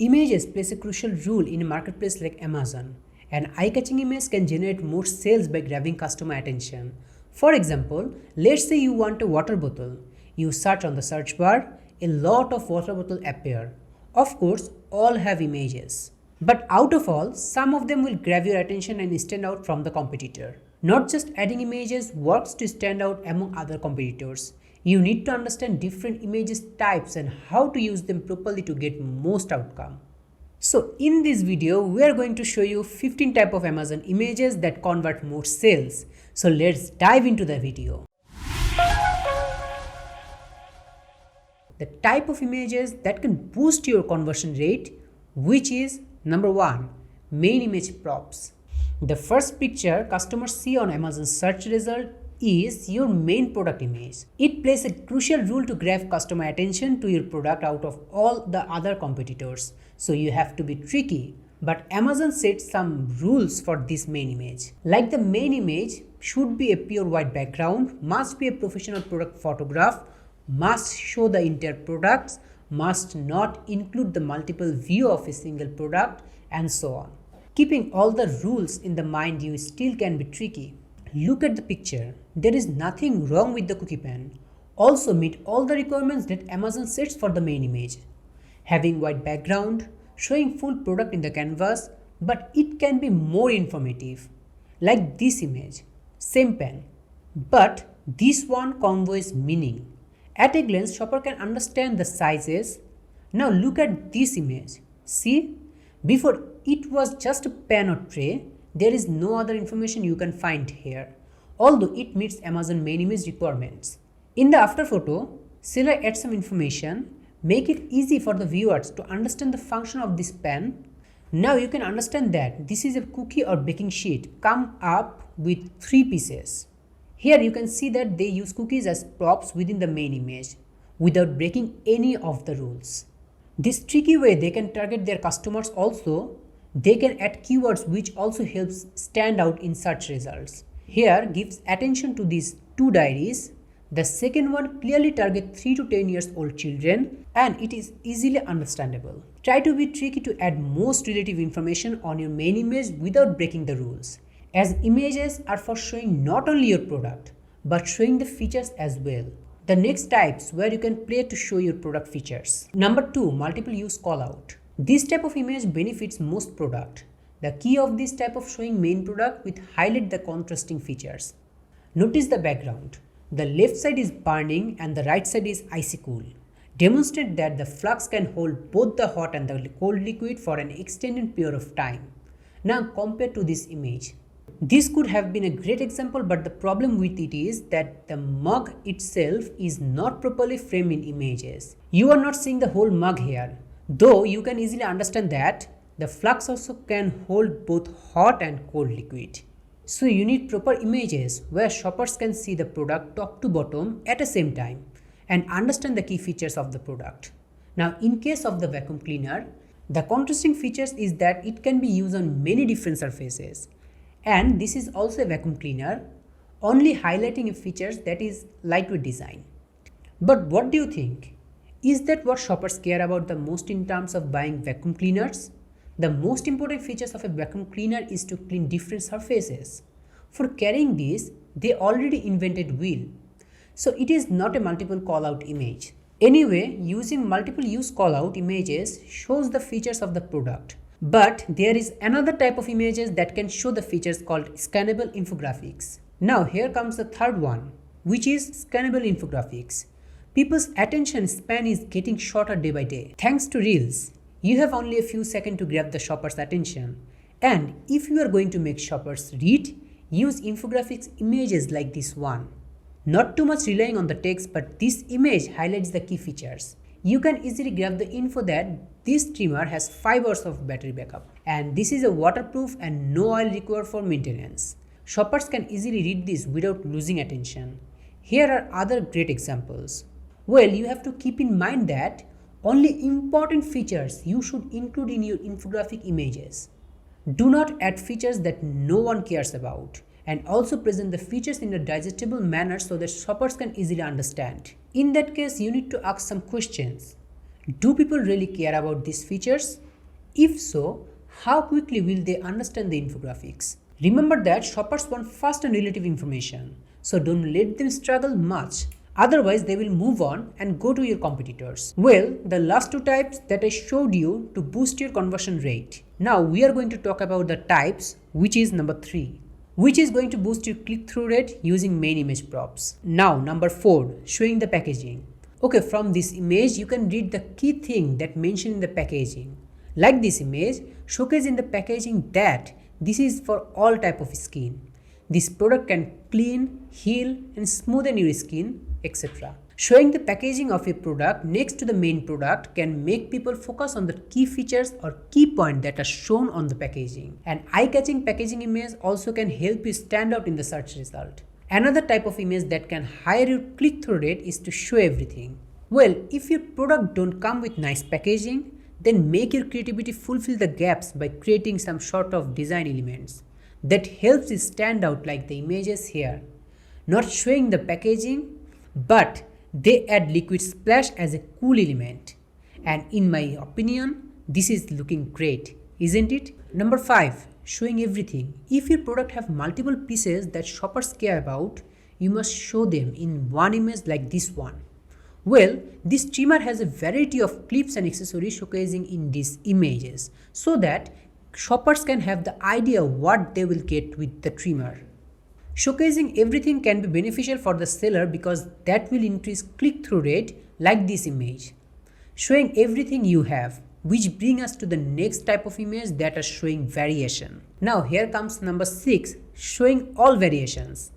Images plays a crucial role in a marketplace like Amazon. An eye-catching image can generate more sales by grabbing customer attention. For example, let's say you want a water bottle. You search on the search bar, a lot of water bottles appear. Of course, all have images. But out of all, some of them will grab your attention and stand out from the competitor. Not just adding images works to stand out among other competitors. You need to understand different images types and how to use them properly to get most outcome. So in this video, we are going to show you 15 types of Amazon images that convert more sales. So let's dive into the video. The type of images that can boost your conversion rate, which is number 1, main image props. The first picture customers see on Amazon search result is your main product image. It plays a crucial role to grab customer attention to your product out of all the other competitors. So you have to be tricky. But Amazon set some rules for this main image. Like the main image should be a pure white background, must be a professional product photograph, must show the entire products, must not include the multiple view of a single product, and so on. Keeping all the rules in the mind, you still can be tricky. Look at the picture. There is nothing wrong with the cookie pen. Also meet all the requirements that Amazon sets for the main image. Having white background, showing full product in the canvas, but it can be more informative. Like this image, same pen, but this one conveys meaning. At a glance, shopper can understand the sizes. Now look at this image. See, before it was just a pen or tray. There is no other information you can find here, although it meets Amazon main image requirements. In the after photo, seller adds some information, make it easy for the viewers to understand the function of this pen. Now you can understand that this is a cookie or baking sheet come up with 3 pieces. Here you can see that they use cookies as props within the main image without breaking any of the rules. This tricky way they can target their customers also. They can add keywords which also helps stand out in search results. Here gives attention to these 2 diaries. The second one clearly targets 3 to 10 years old children and it is easily understandable. Try to be tricky to add most relative information on your main image without breaking the rules, as images are for showing not only your product but showing the features as well. The next types where you can play to show your product features. Number 2, multiple use callout. This type of image benefits most product. The key of this type of showing main product with highlight the contrasting features. Notice the background. The left side is burning and the right side is icy cool. Demonstrate that the flux can hold both the hot and the cold liquid for an extended period of time. Now compare to this image. This could have been a great example, but the problem with it is that the mug itself is not properly framed in images. You are not seeing the whole mug here. Though you can easily understand that the flux also can hold both hot and cold liquid. So you need proper images where shoppers can see the product top to bottom at the same time and understand the key features of the product. Now in case of the vacuum cleaner, the contrasting features is that it can be used on many different surfaces. And this is also a vacuum cleaner, only highlighting a features that is lightweight design. But what do you think? Is that what shoppers care about the most in terms of buying vacuum cleaners? The most important features of a vacuum cleaner is to clean different surfaces. For carrying this, they already invented wheel. So it is not a multiple callout image. Anyway, using multiple use callout images shows the features of the product. But there is another type of images that can show the features called scannable infographics. Now here comes the third one, which is scannable infographics. People's attention span is getting shorter day by day. Thanks to Reels, you have only a few seconds to grab the shopper's attention. And if you are going to make shoppers read, use infographics images like this one. Not too much relying on the text, but this image highlights the key features. You can easily grab the info that this trimmer has 5 hours of battery backup. And this is a waterproof and no oil required for maintenance. Shoppers can easily read this without losing attention. Here are other great examples. Well, you have to keep in mind that only important features you should include in your infographic images. Do not add features that no one cares about, and also present the features in a digestible manner so that shoppers can easily understand. In that case, you need to ask some questions. Do people really care about these features? If so, how quickly will they understand the infographics? Remember that shoppers want fast and relative information, so don't let them struggle much. Otherwise, they will move on and go to your competitors. Well, the last two types that I showed you to boost your conversion rate. Now we are going to talk about the types, which is number 3, which is going to boost your click-through rate using main image props. Now number 4, showing the packaging. Okay, from this image you can read the key thing that mentioned in the packaging. Like this image, showcase in the packaging that this is for all type of skin. This product can clean, heal and smoothen your skin, etc. Showing the packaging of a product next to the main product can make people focus on the key features or key points that are shown on the packaging. An eye-catching packaging image also can help you stand out in the search result. Another type of image that can higher your click-through rate is to show everything. Well, if your product don't come with nice packaging, then make your creativity fulfill the gaps by creating some sort of design elements that helps you stand out, like the images here. Not showing the packaging, but they add liquid splash as a cool element. And in my opinion, this is looking great, isn't it? Number 5, showing everything. If your product have multiple pieces that shoppers care about, you must show them in one image like this one. Well, this trimmer has a variety of clips and accessories showcasing in these images so that shoppers can have the idea what they will get with the trimmer. Showcasing everything can be beneficial for the seller because that will increase click-through rate like this image. Showing everything you have, which brings us to the next type of image that are showing variation. Now here comes number 6, showing all variations.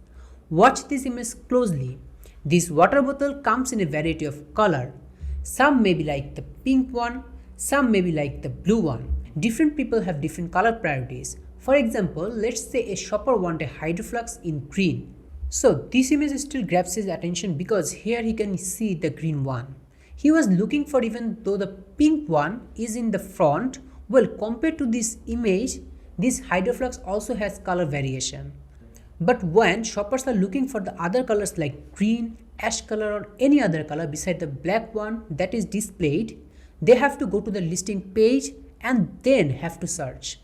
Watch this image closely. This water bottle comes in a variety of color. Some may be like the pink one, some may be like the blue one. Different people have different color priorities. For example, let's say a shopper wants a hydroflux in green. So this image still grabs his attention because here he can see the green one. He was looking for, even though the pink one is in the front, well, compared to this image, this hydroflux also has color variation. But when shoppers are looking for the other colors like green, ash color or any other color beside the black one that is displayed, they have to go to the listing page and then have to search.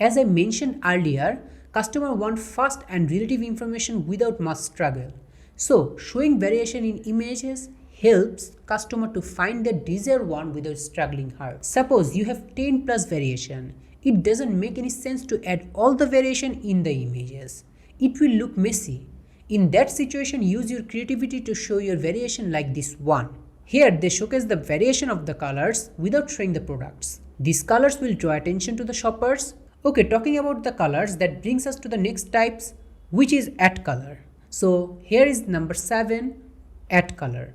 As I mentioned earlier, customers want fast and relative information without much struggle. So showing variation in images helps customer to find the desired one without struggling hard. Suppose you have 10 plus variation. It doesn't make any sense to add all the variation in the images. It will look messy. In that situation, use your creativity to show your variation like this one. Here they showcase the variation of the colors without showing the products. These colors will draw attention to the shoppers. Okay, talking about the colors, that brings us to the next types, which is add color. So here is number 7, add color.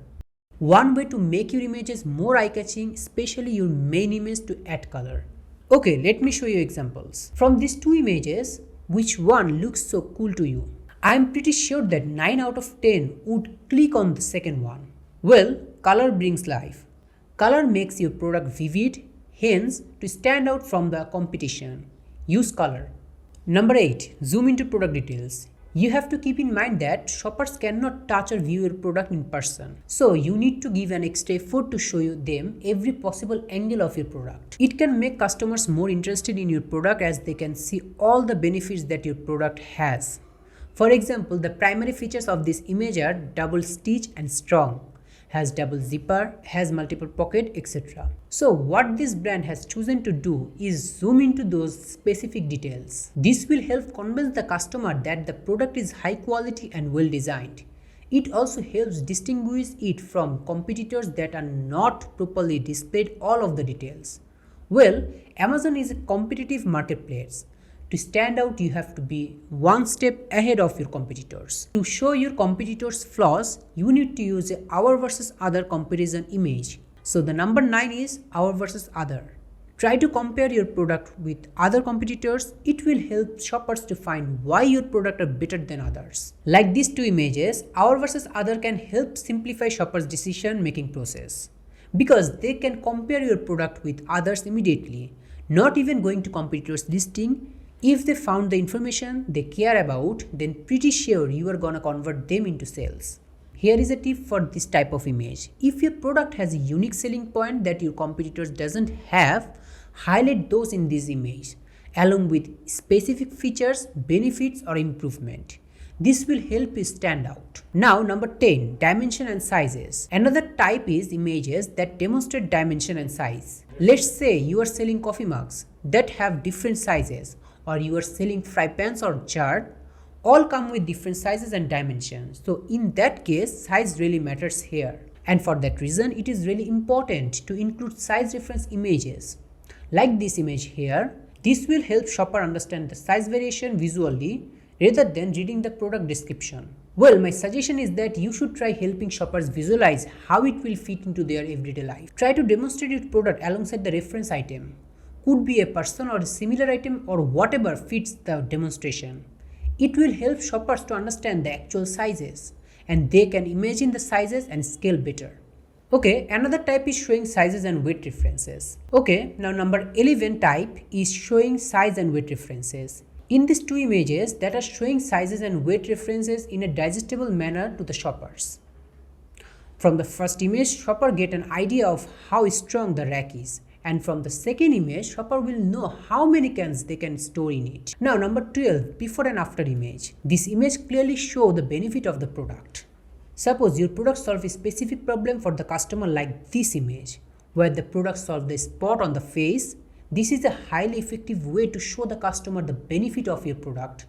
One way to make your images more eye-catching, especially your main image, to add color. Okay, let me show you examples. From these two images, which one looks so cool to you? I am pretty sure that 9 out of 10 would click on the second one. Well, color brings life. Color makes your product vivid, hence to stand out from the competition. Use color. Number 8, zoom into product details. You have to keep in mind that shoppers cannot touch or view your product in person. So you need to give an extra effort to show them every possible angle of your product. It can make customers more interested in your product as they can see all the benefits that your product has. For example, the primary features of this image are double stitch and strong, has double zipper, has multiple pocket, etc. So what this brand has chosen to do is zoom into those specific details. This will help convince the customer that the product is high quality and well designed. It also helps distinguish it from competitors that are not properly displayed all of the details. Well, Amazon is a competitive marketplace. To stand out, you have to be one step ahead of your competitors. To show your competitors' flaws, you need to use a our versus other comparison image. So the number 9 is our versus other. Try to compare your product with other competitors. It will help shoppers to find why your product are better than others. Like these two images, our versus other can help simplify shoppers' decision-making process because they can compare your product with others immediately, not even going to competitors' listing. If they found the information they care about, then pretty sure you are gonna convert them into sales. Here is a tip for this type of image. If your product has a unique selling point that your competitors doesn't have, Highlight those in this image along with specific features, benefits or improvement. This will help you stand out. Now number 10, dimension and sizes. Another type is images that demonstrate dimension and size. Let's say you are selling coffee mugs that have different sizes, or you are selling fry pans or jar, all come with different sizes and dimensions. So in that case, size really matters here. And for that reason, it is really important to include size reference images. Like this image here, this will help shopper understand the size variation visually rather than reading the product description. Well, my suggestion is that you should try helping shoppers visualize how it will fit into their everyday life. Try to demonstrate your product alongside the reference item. Could be a person or a similar item or whatever fits the demonstration. It will help shoppers to understand the actual sizes, and they can imagine the sizes and scale better. Okay, another type is showing sizes and weight references. Okay, now number 11 type is showing size and weight references. In these two images that are showing sizes and weight references in a digestible manner to the shoppers. From the first image, shopper get an idea of how strong the rack is, and from the second image, shopper will know how many cans they can store in it. Now number 12, before and after image. This image clearly shows the benefit of the product. Suppose your product solves a specific problem for the customer like this image, where the product solves the spot on the face. This is a highly effective way to show the customer the benefit of your product.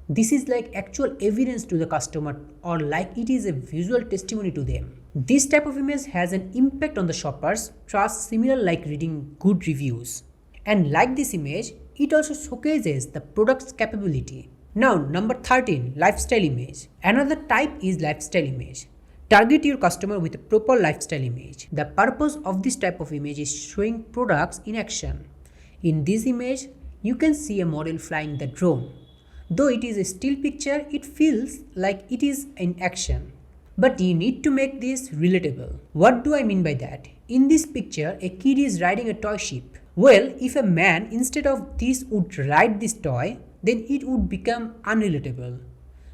This is like actual evidence to the customer, or like it is a visual testimony to them. This type of image has an impact on the shopper's trust, similar like reading good reviews. And like this image, it also showcases the product's capability. Now number 13, lifestyle image. Another type is lifestyle image. Target your customer with a proper lifestyle image. The purpose of this type of image is showing products in action. In this image, you can see a model flying the drone. Though it is a still picture, it feels like it is in action. But you need to make this relatable. What do I mean by that? In this picture, a kid is riding a toy ship. Well, if a man instead of this would ride this toy, then it would become unrelatable.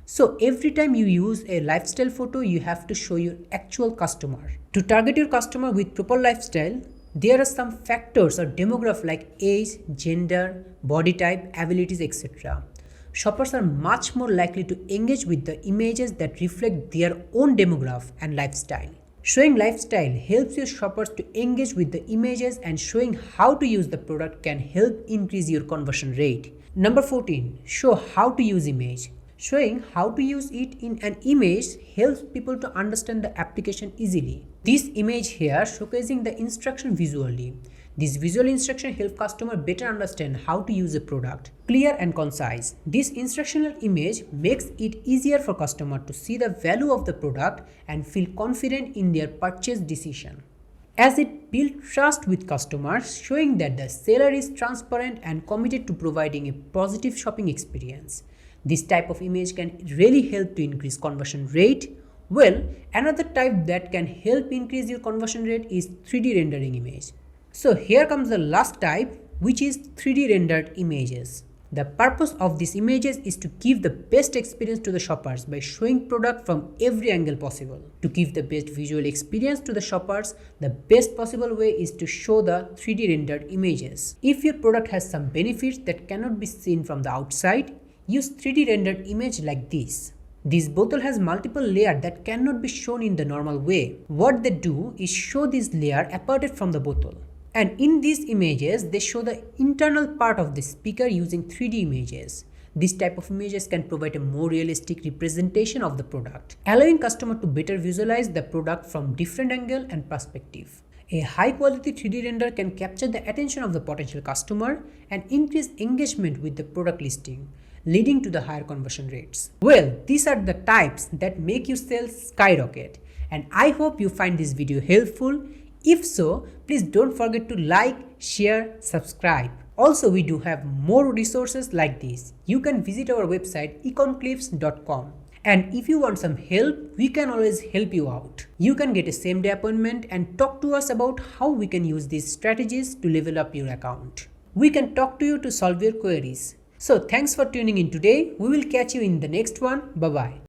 So every time you use a lifestyle photo, you have to show your actual customer. To target your customer with proper lifestyle, there are some factors or demographics like age, gender, body type, abilities, etc. Shoppers are much more likely to engage with the images that reflect their own demographic and lifestyle. Showing lifestyle helps your shoppers to engage with the images, and showing how to use the product can help increase your conversion rate. Number 14, show how to use image. Showing how to use it in an image helps people to understand the application easily. This image here showcasing the instruction visually. This visual instruction helps customer better understand how to use a product. Clear and concise. This instructional image makes it easier for customer to see the value of the product and feel confident in their purchase decision. As it builds trust with customers, showing that the seller is transparent and committed to providing a positive shopping experience. This type of image can really help to increase conversion rate. Well, another type that can help increase your conversion rate is 3D rendering image. So here comes the last type, which is 3D rendered images. The purpose of these images is to give the best experience to the shoppers by showing product from every angle possible. To give the best visual experience to the shoppers, the best possible way is to show the 3D rendered images. If your product has some benefits that cannot be seen from the outside, use 3D rendered image like this. This bottle has multiple layers that cannot be shown in the normal way. What they do is show this layer apart from the bottle. And in these images, they show the internal part of the speaker using 3D images. This type of images can provide a more realistic representation of the product, allowing customer to better visualize the product from different angle and perspective. A high quality 3D render can capture the attention of the potential customer and increase engagement with the product listing, leading to the higher conversion rates. Well, these are the types that make your sales skyrocket, and I hope you find this video helpful. If so, please don't forget to like, share, subscribe. Also, we do have more resources like this. You can visit our website ecomclips.com. And if you want some help, we can always help you out. You can get a same-day appointment and talk to us about how we can use these strategies to level up your account. We can talk to you to solve your queries. So thanks for tuning in today. We will catch you in the next one. Bye-bye.